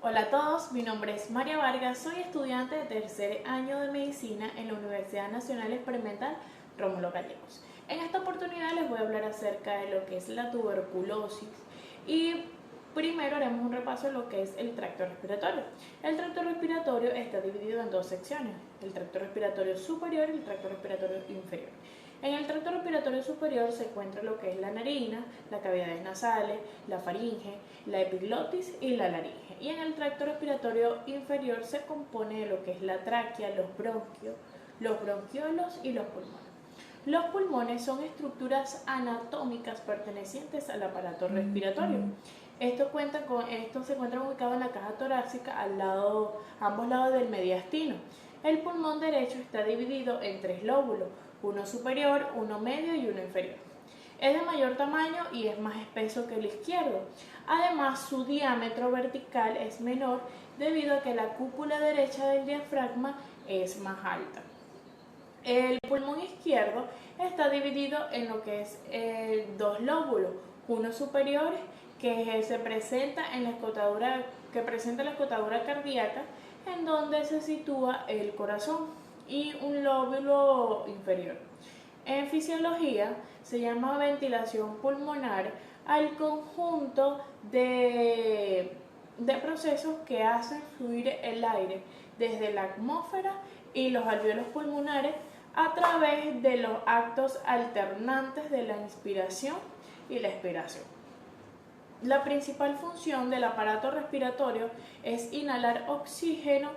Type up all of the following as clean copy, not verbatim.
Hola a todos, mi nombre es María Vargas, soy estudiante de tercer año de Medicina en la Universidad Nacional Experimental Rómulo Gallegos. En esta oportunidad les voy a hablar acerca de lo que es la tuberculosis y primero haremos un repaso de lo que es el tracto respiratorio. El tracto respiratorio está dividido en dos secciones, el tracto respiratorio superior y el tracto respiratorio inferior. En el tracto respiratorio superior se encuentra lo que es la narina, las cavidades nasales, la faringe, la epiglotis y la laringe. Y en el tracto respiratorio inferior se compone de lo que es la tráquea, los bronquios, los bronquiolos y los pulmones. Los pulmones son estructuras anatómicas pertenecientes al aparato respiratorio. Esto se encuentra ubicado en la caja torácica ambos lados del mediastino. El pulmón derecho está dividido en tres lóbulos, uno superior, uno medio y uno inferior. Es de mayor tamaño y es más espeso que el izquierdo. Además, su diámetro vertical es menor debido a que la cúpula derecha del diafragma es más alta. El pulmón izquierdo está dividido en lo que es dos lóbulos, uno superior que presenta la escotadura cardíaca, en donde se sitúa el corazón, y un lóbulo inferior. En fisiología se llama ventilación pulmonar al conjunto de procesos que hacen fluir el aire desde la atmósfera y los alvéolos pulmonares a través de los actos alternantes de la inspiración y la expiración. La principal función del aparato respiratorio es inhalar oxígeno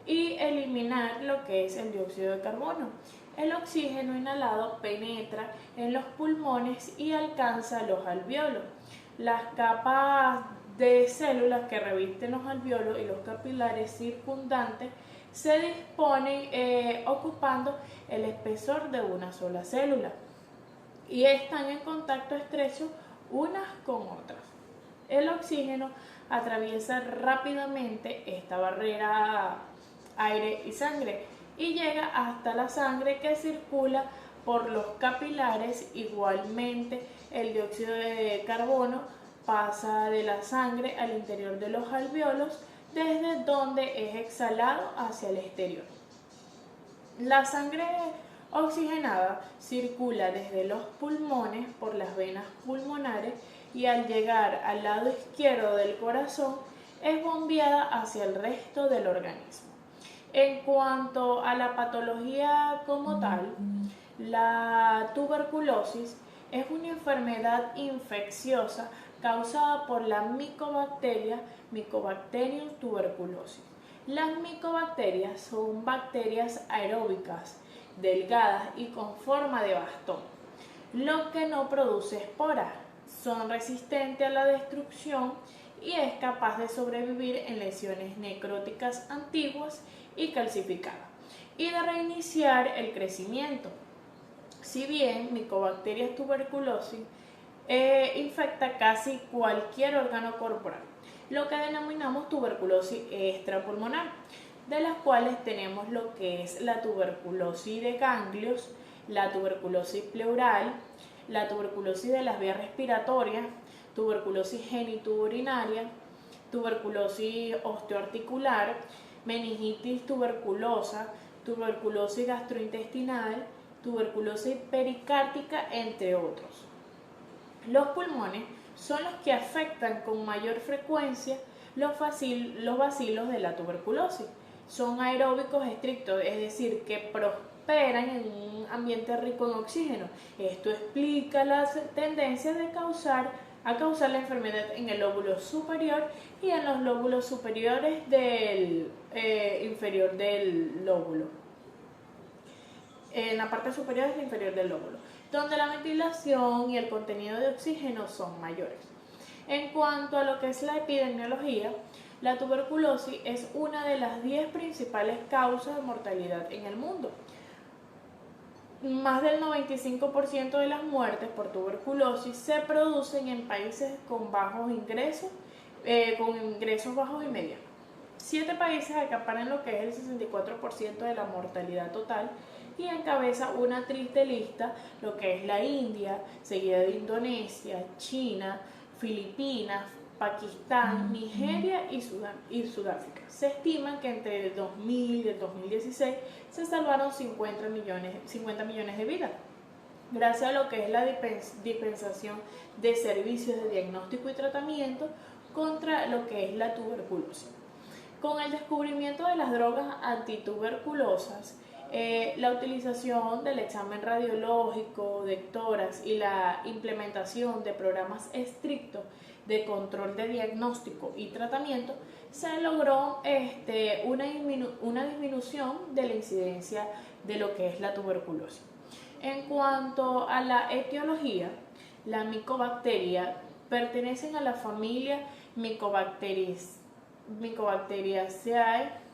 y eliminar lo que es el dióxido de carbono. El oxígeno inhalado penetra en los pulmones y alcanza los alvéolos. Las capas de células que revisten los alvéolos y los capilares circundantes se disponen ocupando el espesor de una sola célula y están en contacto estrecho unas con otras. El oxígeno atraviesa rápidamente esta barrera aire y sangre y llega hasta la sangre, que circula por los capilares. Igualmente, el dióxido de carbono pasa de la sangre al interior de los alvéolos, desde donde es exhalado hacia el exterior. La sangre oxigenada circula desde los pulmones por las venas pulmonares y al llegar al lado izquierdo del corazón es bombeada hacia el resto del organismo. En cuanto a la patología como tal, la tuberculosis es una enfermedad infecciosa causada por la Mycobacterium tuberculosis. Las micobacterias son bacterias aeróbicas, delgadas y con forma de bastón, lo que no produce esporas. Son resistentes a la destrucción y es capaz de sobrevivir en lesiones necróticas antiguas y calcificadas, y de reiniciar el crecimiento. Si bien Mycobacterium tuberculosis infecta casi cualquier órgano corporal, lo que denominamos tuberculosis extrapulmonar, de las cuales tenemos lo que es la tuberculosis de ganglios, la tuberculosis pleural, la tuberculosis de las vías respiratorias, tuberculosis genitourinaria, tuberculosis osteoarticular, meningitis tuberculosa, tuberculosis gastrointestinal, tuberculosis pericárdica, entre otros. Los pulmones son los que afectan con mayor frecuencia los bacilos de la tuberculosis. Son aeróbicos estrictos, es decir, que prosperan en un ambiente rico en oxígeno. Esto explica las tendencias a causar la enfermedad en el lóbulo superior y en los lóbulos superiores inferior del lóbulo. En la parte superior y inferior del lóbulo, donde la ventilación y el contenido de oxígeno son mayores. En cuanto a lo que es la epidemiología, la tuberculosis es una de las 10 principales causas de mortalidad en el mundo. Más del 95% de las muertes por tuberculosis se producen en países con bajos ingresos, con ingresos bajos y medianos. 7 países acaparan lo que es el 64% de la mortalidad total y encabeza una triste lista lo que es la India, seguida de Indonesia, China, Filipinas, Pakistán, Nigeria y Sudáfrica. Se estima que entre el 2000 y el 2016 se salvaron 50 millones de vidas, gracias a lo que es la dispensación de servicios de diagnóstico y tratamiento contra lo que es la tuberculosis. Con el descubrimiento de las drogas antituberculosas, la utilización del examen radiológico de tórax y la implementación de programas estrictos de control de diagnóstico y tratamiento, se logró una disminución de la incidencia de lo que es la tuberculosis. En cuanto a la etiología, la micobacteria pertenecen a la familia Mycobacteriaceae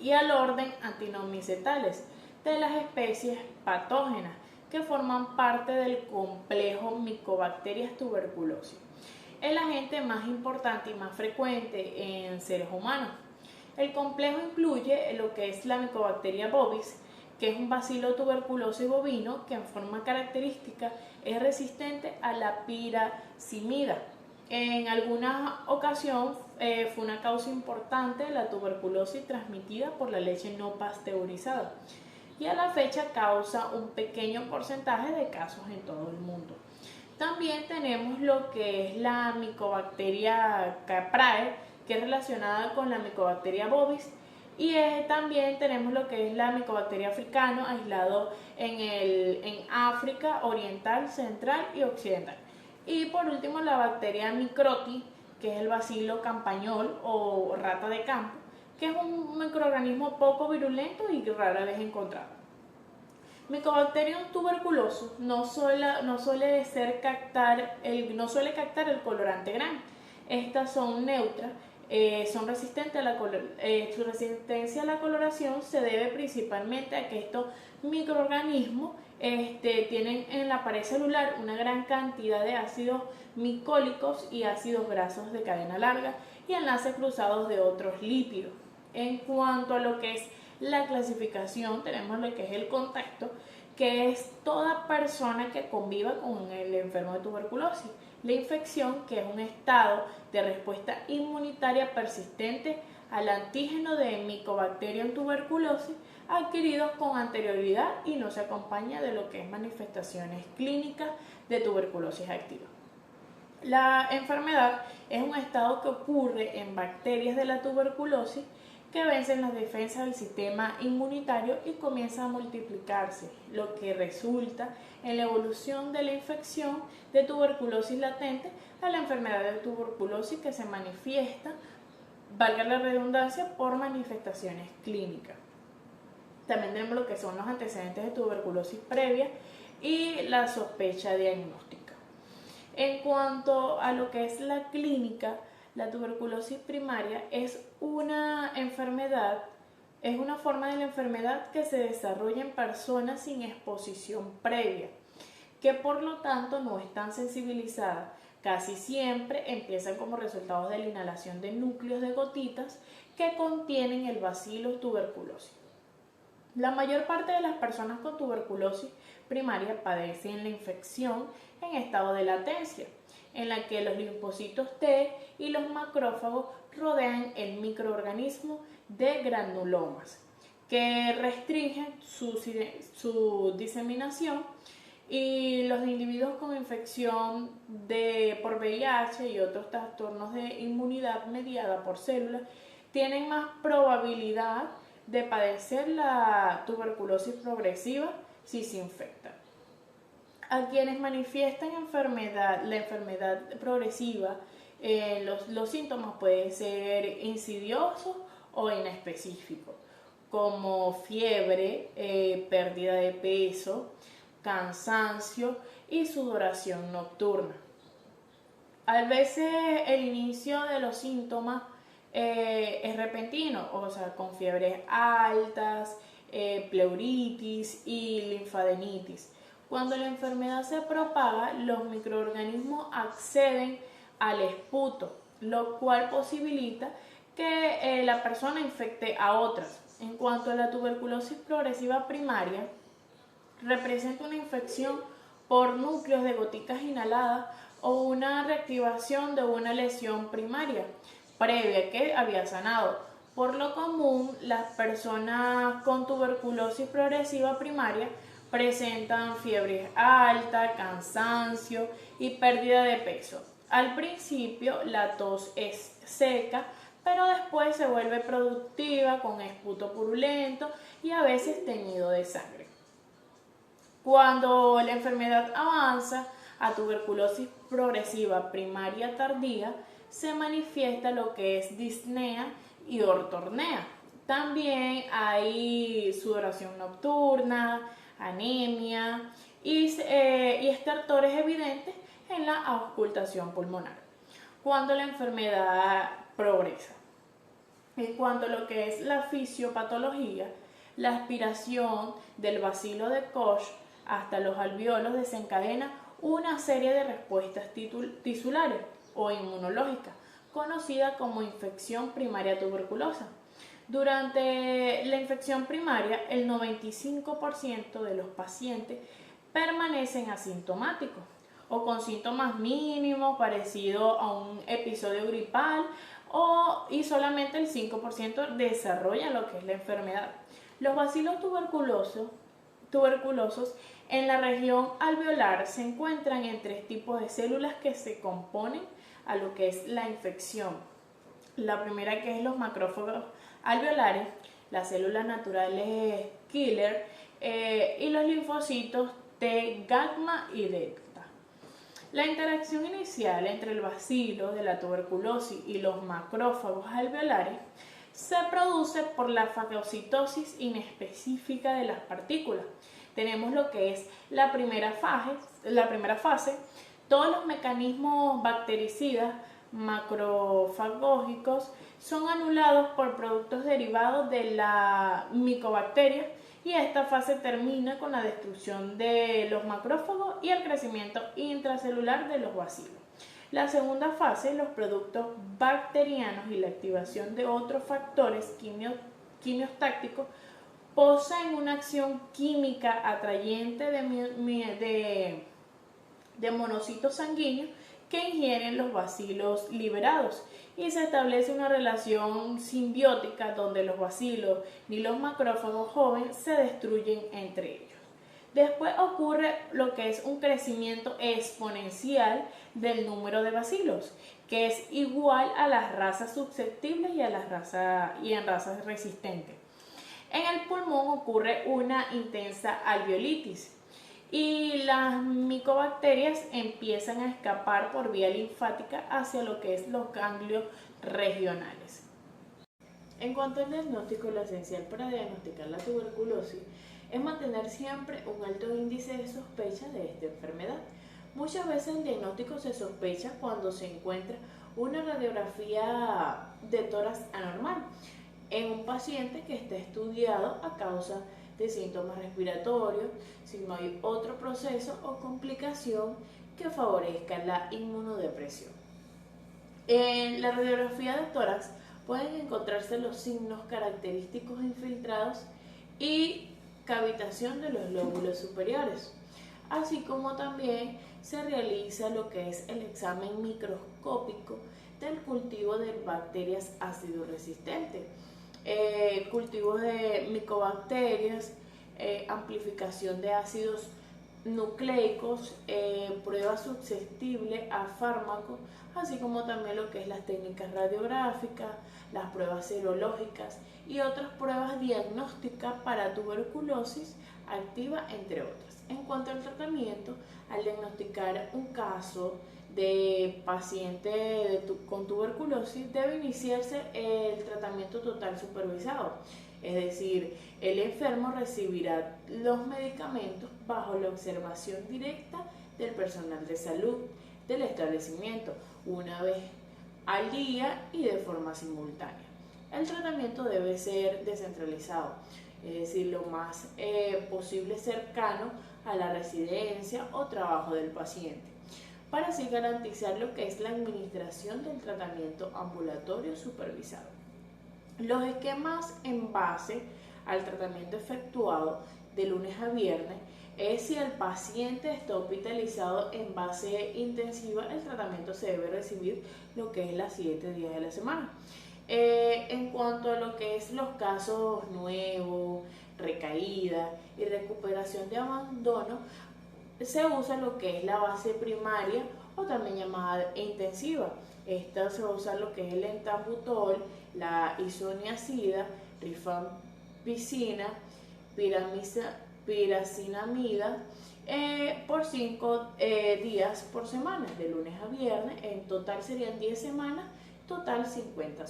y al orden Actinomycetales de las especies patógenas que forman parte del complejo Mycobacterias tuberculosis, el agente más importante y más frecuente en seres humanos. El complejo incluye lo que es la Mycobacteria bovis, que es un bacilo tuberculosis bovino que en forma característica es resistente a la piracimida. En alguna ocasión fue una causa importante de la tuberculosis transmitida por la leche no pasteurizada y a la fecha causa un pequeño porcentaje de casos en todo el mundo. También tenemos lo que es la Mycobacteria caprae, que es relacionada con la Mycobacteria bovis, y también tenemos lo que es la Mycobacteria africana, aislado en África Oriental, Central y Occidental. Y por último la bacteria Microti, que es el bacilo campañol o rata de campo, que es un microorganismo poco virulento y rara vez encontrado. Mycobacterium tuberculosis no suele captar el colorante Gram. Estas son neutras, son resistentes su resistencia a la coloración se debe principalmente a que estos microorganismos tienen en la pared celular una gran cantidad de ácidos micólicos y ácidos grasos de cadena larga y enlaces cruzados de otros lípidos. En cuanto a lo que es la clasificación, tenemos lo que es el contacto, que es toda persona que conviva con el enfermo de tuberculosis. La infección, que es un estado de respuesta inmunitaria persistente al antígeno de Mycobacterium tuberculosis adquiridos con anterioridad y no se acompaña de lo que es manifestaciones clínicas de tuberculosis activa. La enfermedad es un estado que ocurre en bacterias de la tuberculosis que vencen las defensas del sistema inmunitario y comienza a multiplicarse, lo que resulta en la evolución de la infección de tuberculosis latente a la enfermedad de tuberculosis que se manifiesta, valga la redundancia, por manifestaciones clínicas. También tenemos lo que son los antecedentes de tuberculosis previa y la sospecha diagnóstica. En cuanto a lo que es la clínica, la tuberculosis primaria es una forma de la enfermedad que se desarrolla en personas sin exposición previa, que por lo tanto no están sensibilizadas. Casi siempre empiezan como resultado de la inhalación de núcleos de gotitas que contienen el bacillus tuberculosis. La mayor parte de las personas con tuberculosis primaria padecen la infección en estado de latencia, en la que los linfocitos T y los macrófagos rodean el microorganismo de granulomas, que restringen su diseminación, y los individuos con infección por VIH y otros trastornos de inmunidad mediada por células tienen más probabilidad de padecer la tuberculosis progresiva si se infectan. A quienes manifiestan la enfermedad progresiva, los síntomas pueden ser insidiosos o inespecíficos, como fiebre, pérdida de peso, cansancio y sudoración nocturna. A veces el inicio de los síntomas es repentino, o sea, con fiebres altas, pleuritis y linfadenitis. Cuando la enfermedad se propaga, los microorganismos acceden al esputo, lo cual posibilita que la persona infecte a otras. En cuanto a la tuberculosis progresiva primaria, representa una infección por núcleos de goticas inhaladas o una reactivación de una lesión primaria previa que había sanado. Por lo común, las personas con tuberculosis progresiva primaria presentan fiebre alta, cansancio y pérdida de peso. Al principio, la tos es seca, pero después se vuelve productiva con esputo purulento y a veces teñido de sangre. Cuando la enfermedad avanza a tuberculosis progresiva primaria tardía, se manifiesta lo que es disnea y ortornea. También hay sudoración nocturna, anemia y estertores evidentes en la auscultación pulmonar. Cuando la enfermedad progresa. En cuanto a lo que es la fisiopatología, la aspiración del bacilo de Koch hasta los alveolos desencadena una serie de respuestas tisulares o inmunológicas, conocida como infección primaria tuberculosa. Durante la infección primaria, el 95% de los pacientes permanecen asintomáticos o con síntomas mínimos parecidos a un episodio gripal y solamente el 5% desarrolla lo que es la enfermedad. Los bacilos tuberculosos en la región alveolar se encuentran en 3 tipos de células que se componen a lo que es la infección. La primera, que es los macrófagos alveolares, las células naturales killer y los linfocitos T, gamma y delta. La interacción inicial entre el bacilo de la tuberculosis y los macrófagos alveolares se produce por la fagocitosis inespecífica de las partículas. Tenemos lo que es la primera fase. Todos los mecanismos bactericidas macrofagógicos son anulados por productos derivados de la micobacteria y esta fase termina con la destrucción de los macrófagos y el crecimiento intracelular de los bacilos. La segunda fase, los productos bacterianos y la activación de otros factores quimiostáticos poseen una acción química atrayente de monocitos sanguíneos que ingieren los bacilos liberados y se establece una relación simbiótica donde los bacilos ni los macrófagos jóvenes se destruyen entre ellos. Después ocurre lo que es un crecimiento exponencial del número de bacilos, que es igual a las razas susceptibles y en razas resistentes. En el pulmón ocurre una intensa alveolitis y las micobacterias empiezan a escapar por vía linfática hacia lo que es los ganglios regionales. En cuanto al diagnóstico, lo esencial para diagnosticar la tuberculosis es mantener siempre un alto índice de sospecha de esta enfermedad. Muchas veces el diagnóstico se sospecha cuando se encuentra una radiografía de tórax anormal en un paciente que está estudiado a causa de síntomas respiratorios, si no hay otro proceso o complicación que favorezca la inmunodepresión. En la radiografía de tórax pueden encontrarse los signos característicos infiltrados y cavitación de los lóbulos superiores, así como también se realiza lo que es el examen microscópico del cultivo de bacterias ácido resistentes, cultivos de micobacterias, amplificación de ácidos nucleicos, pruebas susceptibles a fármacos, así como también lo que es las técnicas radiográficas, las pruebas serológicas y otras pruebas diagnósticas para tuberculosis activa, entre otras. En cuanto al tratamiento, al diagnosticar un caso de paciente con tuberculosis, debe iniciarse el tratamiento total supervisado. Es decir, el enfermo recibirá los medicamentos bajo la observación directa del personal de salud del establecimiento, una vez al día y de forma simultánea. El tratamiento debe ser descentralizado, es decir, lo más posible cercano a la residencia o trabajo del paciente, para así garantizar lo que es la administración del tratamiento ambulatorio supervisado. Los esquemas en base al tratamiento efectuado de lunes a viernes es si el paciente está hospitalizado en base intensiva, el tratamiento se debe recibir lo que es las 7 días de la semana. En cuanto a lo que es los casos nuevos, recaída y recuperación de abandono, se usa lo que es la base primaria o también llamada intensiva. Esta se va a usar lo que es el etambutol, la isoniazida, rifampicina, piracinamida, por 5 días por semana, de lunes a viernes. En total serían 10 semanas, total 50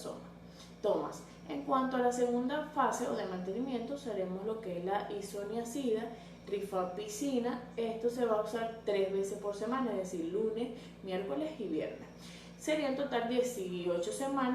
tomas. En cuanto a la segunda fase o de mantenimiento, usaremos lo que es la isoniazida, rifampicina. Esto se va a usar 3 veces por semana, es decir, lunes, miércoles y viernes. Sería en total 18 semanas.